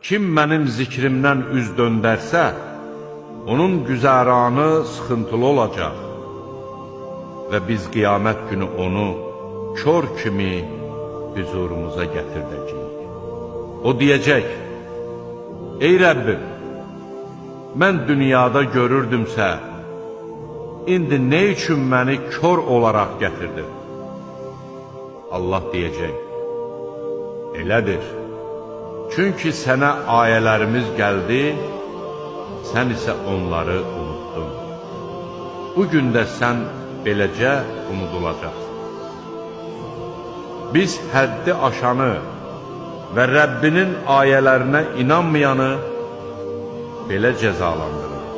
Kim mənim zikrimdən üz döndərsə, onun güzəranı sıxıntılı olacaq və biz qiyamət günü onu kör kimi hüzurumuza gətirdəcəyik. O deyəcək: ey Rəbbim, mən dünyada görürdümsə, indi nə üçün məni kör olaraq gətirdin? Allah deyəcək: elədir, çünki sənə ayələrimiz gəldi, sən isə onları unuttun. Bugün də sən beləcə unudulacaqsın. Biz həddi aşanı və Rəbbinin ayələrinə inanmayanı belə cəzalandırır.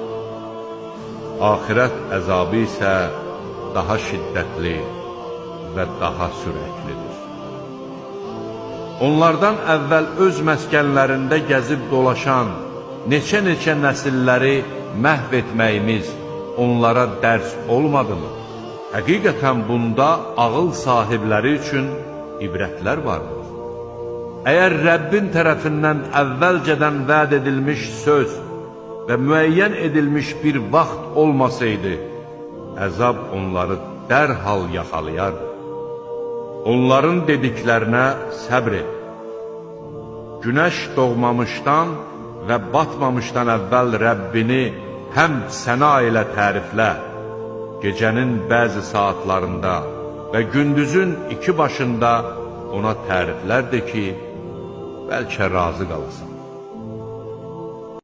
Axirət əzabı isə daha şiddətli və daha sürəklidir. Onlardan əvvəl öz məskənlərində gəzib dolaşan neçə-neçə nəsilləri məhv etməyimiz onlara dərs olmadımı? Həqiqətən bunda ağıl sahibləri üçün ibrətlər vardır. Əgər Rəbbin tərəfindən əvvəlcədən vəd edilmiş söz və müəyyən edilmiş bir vaxt olmasaydı, əzab onları dərhal yaxalayardı. Onların dediklərinə səbr et. Günəş doğmamışdan və batmamışdan əvvəl Rəbbini həmd səna ilə təriflə, gecənin bəzi saatlarında və gündüzün iki başında ona təriflər de ki, bəlkə razı qalasın.